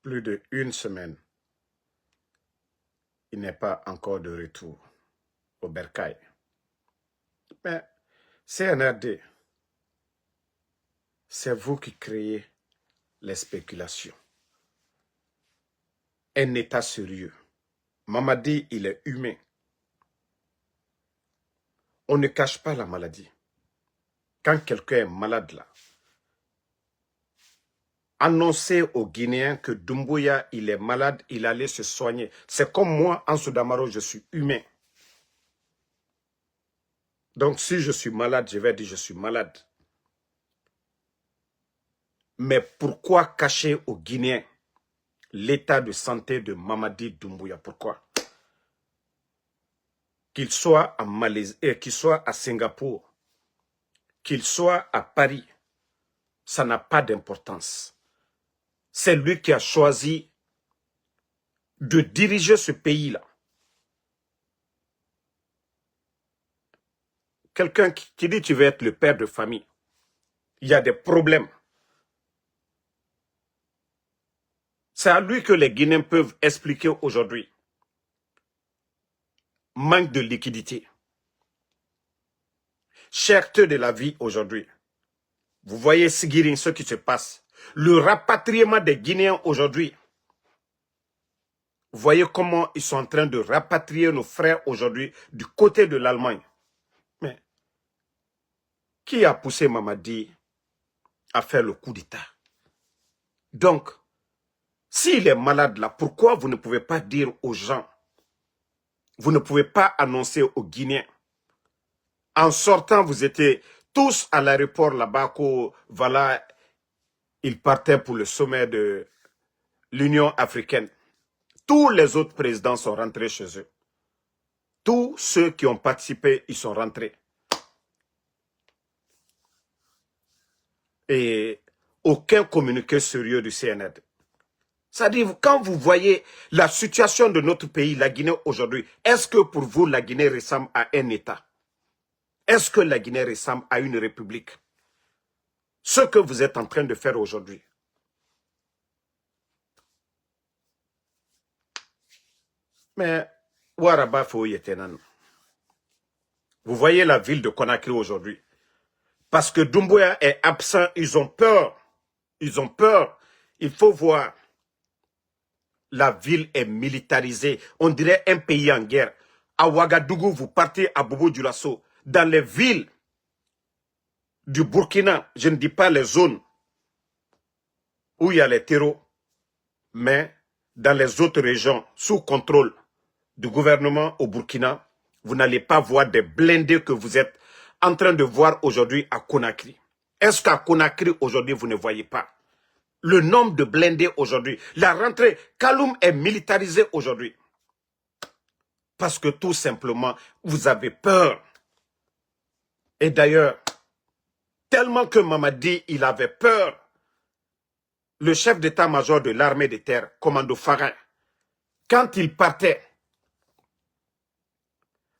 plus d'1 semaine, il n'est pas encore de retour au bercail. Mais CNRD, c'est vous qui créez les spéculations. Un État sérieux. Mamadi, il est humain. On ne cache pas la maladie. Quand quelqu'un est malade là, annoncer aux Guinéens que Doumbouya, il est malade, il allait se soigner. C'est comme moi, Ansou Damaro, je suis humain. Donc si je suis malade, je vais dire je suis malade. Mais pourquoi cacher aux Guinéens l'état de santé de Mamadi Doumbouya? Pourquoi? Qu'il soit à Malaisie, qu'il soit à Singapour, qu'il soit à Paris, ça n'a pas d'importance. C'est lui qui a choisi de diriger ce pays-là. Quelqu'un qui dit tu veux être le père de famille, il y a des problèmes. C'est à lui que les Guinéens peuvent expliquer aujourd'hui. Manque de liquidité. Cherté de la vie aujourd'hui. Vous voyez, Sigirin, ce qui se passe. Le rapatriement des Guinéens aujourd'hui. Vous voyez comment ils sont en train de rapatrier nos frères aujourd'hui du côté de l'Allemagne. Mais qui a poussé Mamadi à faire le coup d'État? Donc, s'il est malade là, pourquoi vous ne pouvez pas dire aux gens, vous ne pouvez pas annoncer aux Guinéens? En sortant, vous étiez tous à l'aéroport là-bas, voilà, ils partaient pour le sommet de l'Union africaine. Tous les autres présidents sont rentrés chez eux. Tous ceux qui ont participé, ils sont rentrés. Et aucun communiqué sérieux du CNRD. C'est-à-dire, quand vous voyez la situation de notre pays, la Guinée aujourd'hui, est-ce que pour vous, la Guinée ressemble à un État? Est-ce que la Guinée ressemble à une république? Ce que vous êtes en train de faire aujourd'hui. Mais, Waraba Foyetenan, vous voyez la ville de Conakry aujourd'hui. Parce que Doumbouya est absent, ils ont peur. Ils ont peur. Il faut voir. La ville est militarisée. On dirait un pays en guerre. À Ouagadougou, vous partez à Bobo Dioulasso. Dans les villes du Burkina, je ne dis pas les zones où il y a les terreaux, mais dans les autres régions sous contrôle du gouvernement au Burkina, vous n'allez pas voir des blindés que vous êtes en train de voir aujourd'hui à Conakry. Est-ce qu'à Conakry aujourd'hui vous ne voyez pas le nombre de blindés aujourd'hui? La rentrée, Kaloum est militarisé aujourd'hui. Parce que tout simplement, vous avez peur. Et d'ailleurs, tellement que Mamadi, il avait peur, le chef d'état-major de l'armée de terre, commando Farin, quand il partait,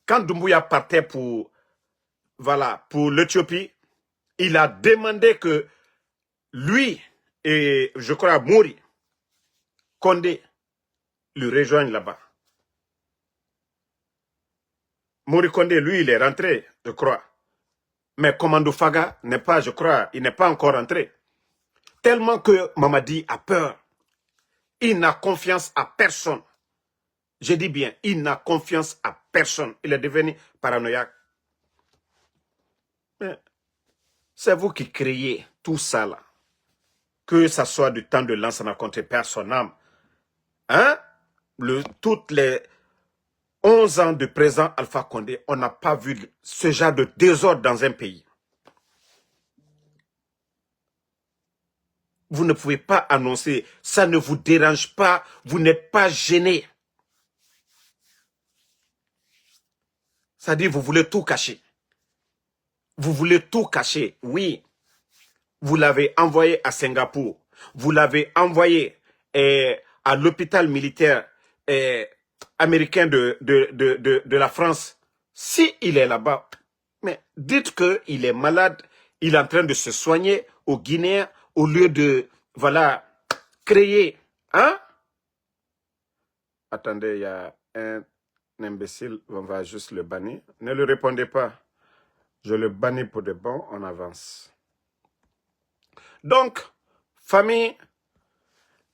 quand Doumbouya partait pour, voilà, pour l'Éthiopie, il a demandé que lui et, je crois, Mouri, Condé, le rejoignent là-bas. Mouri Condé, lui, il est rentré, je crois. Mais Commando Faga n'est pas, je crois, il n'est pas encore rentré. Tellement que Mamadi a peur. Il n'a confiance à personne. Je dis bien, il n'a confiance à personne. Il est devenu paranoïaque. Mais c'est vous qui créez tout ça là. Que ça soit du temps de Lansana contre perd son âme. Hein? Toutes les 11 ans de président Alpha Condé, on n'a pas vu ce genre de désordre dans un pays. Vous ne pouvez pas annoncer, ça ne vous dérange pas, vous n'êtes pas gêné. C'est-à-dire, vous voulez tout cacher. Vous voulez tout cacher, oui. Vous l'avez envoyé à Singapour. Vous l'avez envoyé à l'hôpital militaire américain de la France. Si il est là-bas, mais dites qu'il est malade, il est en train de se soigner aux Guinéens au lieu de, voilà, créer Hein? Attendez, il y a un imbécile, on va juste le bannir. Ne le répondez pas. Je le bannis pour de bon, on avance. Donc, famille,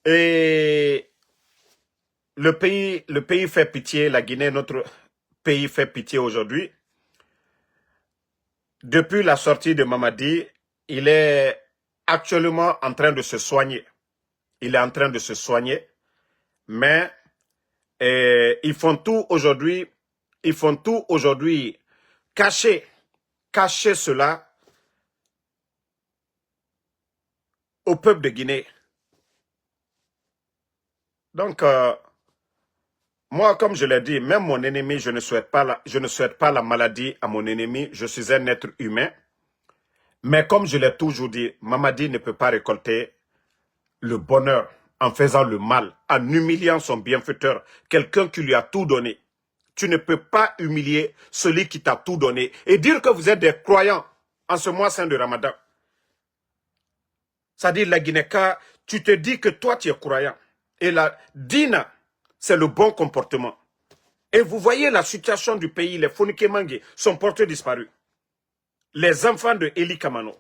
et le pays fait pitié, la Guinée, notre pays fait pitié aujourd'hui. Depuis la sortie de Mamadi, il est actuellement en train de se soigner. Il est en train de se soigner, mais ils font tout aujourd'hui cacher cela au peuple de Guinée. Donc, moi, comme je l'ai dit, même mon ennemi, je ne souhaite pas la maladie à mon ennemi. Je suis un être humain. Mais comme je l'ai toujours dit, Mamadi ne peut pas récolter le bonheur en faisant le mal, en humiliant son bienfaiteur, quelqu'un qui lui a tout donné. Tu ne peux pas humilier celui qui t'a tout donné et dire que vous êtes des croyants en ce mois saint de Ramadan. C'est-à-dire, la Guinée-Ka, tu te dis que toi, tu es croyant. Et la Dina, c'est le bon comportement. Et vous voyez la situation du pays, les Fonikemangue sont portés disparus. Les enfants de Eli Kamano.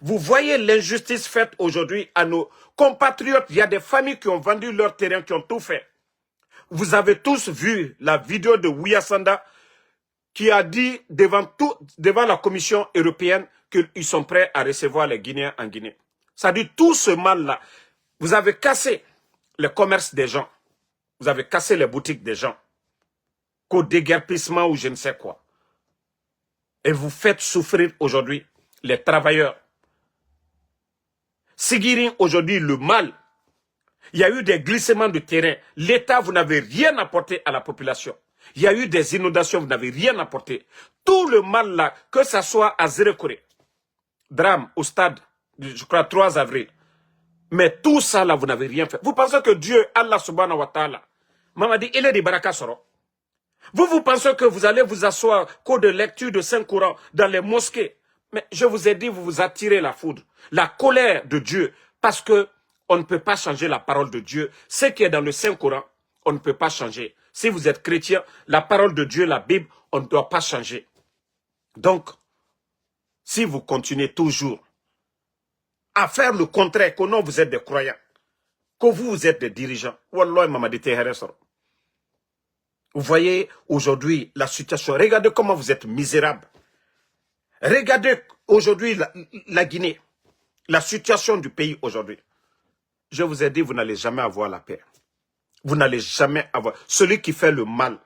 Vous voyez l'injustice faite aujourd'hui à nos compatriotes. Il y a des familles qui ont vendu leur terrain, qui ont tout fait. Vous avez tous vu la vidéo de Wiyasanda qui a dit devant la Commission européenne qu'ils sont prêts à recevoir les Guinéens en Guinée. Ça dit tout ce mal-là. Vous avez cassé le commerce des gens. Vous avez cassé les boutiques des gens. Qu'au déguerpissement ou je ne sais quoi. Et vous faites souffrir aujourd'hui les travailleurs. Sigirin aujourd'hui le mal. Il y a eu des glissements de terrain. L'État, vous n'avez rien apporté à la population. Il y a eu des inondations, vous n'avez rien apporté. Tout le mal là, que ce soit à Zérekore, drame au stade, je crois 3 avril. Mais tout ça là, vous n'avez rien fait. Vous pensez que Dieu, Allah subhanahu wa ta'ala, m'a dit, il est des barakas soro. Vous pensez que vous allez vous asseoir cours de lecture de Saint-Courant dans les mosquées. Mais je vous ai dit, vous vous attirez la foudre, la colère de Dieu, parce que on ne peut pas changer la parole de Dieu. Ce qui est dans le Saint-Courant, on ne peut pas changer. Si vous êtes chrétien, la parole de Dieu, la Bible, on ne doit pas changer. Donc, si vous continuez toujours à faire le contraire, que non, vous êtes des croyants, que vous êtes des dirigeants, Wallah, Mamadi Tehere Soro. Vous voyez aujourd'hui la situation. Regardez comment vous êtes misérables. Regardez aujourd'hui la Guinée, la situation du pays aujourd'hui. Je vous ai dit, vous n'allez jamais avoir la paix. Vous n'allez jamais avoir. Celui qui fait le mal,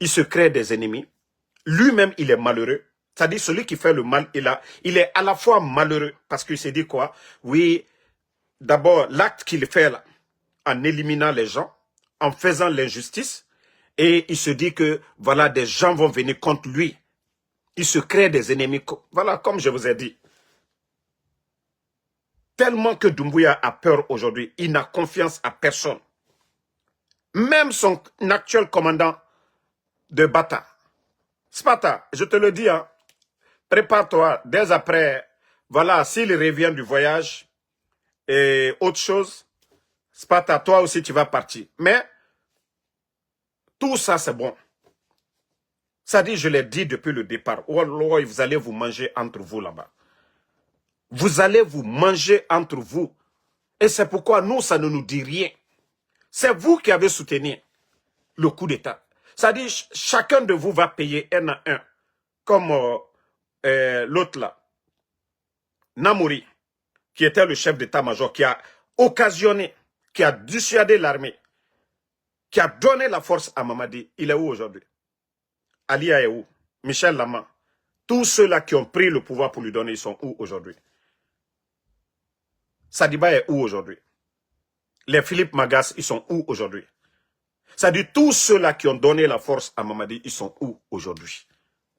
il se crée des ennemis. Lui-même, il est malheureux. C'est-à-dire, celui qui fait le mal, il est à la fois malheureux parce qu'il s'est dit quoi? Oui, d'abord, l'acte qu'il fait là, en éliminant les gens, en faisant l'injustice, et il se dit que, voilà, des gens vont venir contre lui. Il se crée des ennemis. Voilà, comme je vous ai dit. Tellement que Doumbouya a peur aujourd'hui, il n'a confiance à personne. Même son actuel commandant de Bata. Spata, je te le dis, hein, prépare-toi, dès après, voilà, s'il revient du voyage et autre chose, Spata, toi aussi tu vas partir. Mais, tout ça c'est bon. Ça dit, je l'ai dit depuis le départ, oh Lord, vous allez vous manger entre vous là-bas. Vous allez vous manger entre vous. Et c'est pourquoi nous, ça ne nous dit rien. C'est vous qui avez soutenu le coup d'État. Ça dit, chacun de vous va payer un à un. Comme l'autre là, Namouri, qui était le chef d'état-major, qui a occasionné, qui a dissuadé l'armée, qui a donné la force à Mamadi. Il est où aujourd'hui? Alia est où? Michel Lama. Tous ceux-là qui ont pris le pouvoir pour lui donner, ils sont où aujourd'hui? Sadiba est où aujourd'hui? Les Philippe Magas, ils sont où aujourd'hui? Ça dit, tous ceux-là qui ont donné la force à Mamadi, ils sont où aujourd'hui?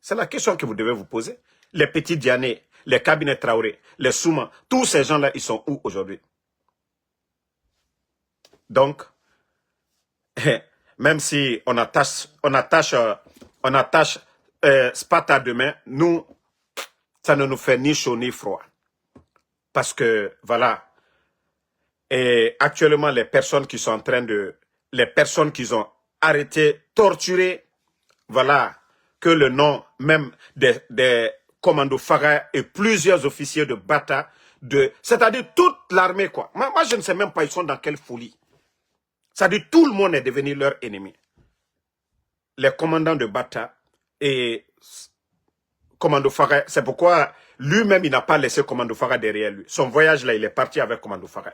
C'est la question que vous devez vous poser. Les petits Diané, les cabinets Traoré, les Souma, tous ces gens-là, ils sont où aujourd'hui? Donc, même si on attache Spata demain, nous, ça ne nous fait ni chaud ni froid. Parce que, voilà, Et actuellement, les personnes qui sont en train de... Les personnes qu'ils ont arrêtées, torturées, voilà, que le nom même des commandos Farah et plusieurs officiers de Bata, c'est-à-dire toute l'armée, quoi. Moi, je ne sais même pas, ils sont dans quelle folie. C'est-à-dire tout le monde est devenu leur ennemi. Les commandants de Bata et Commando Farah, c'est pourquoi lui-même, il n'a pas laissé Commando Farah derrière lui. Son voyage là, il est parti avec Commando Farah.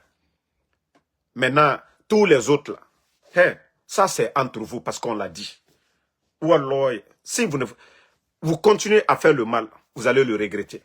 Maintenant, tous les autres là, ça c'est entre vous parce qu'on l'a dit. Ou alors, si vous continuez à faire le mal, vous allez le regretter.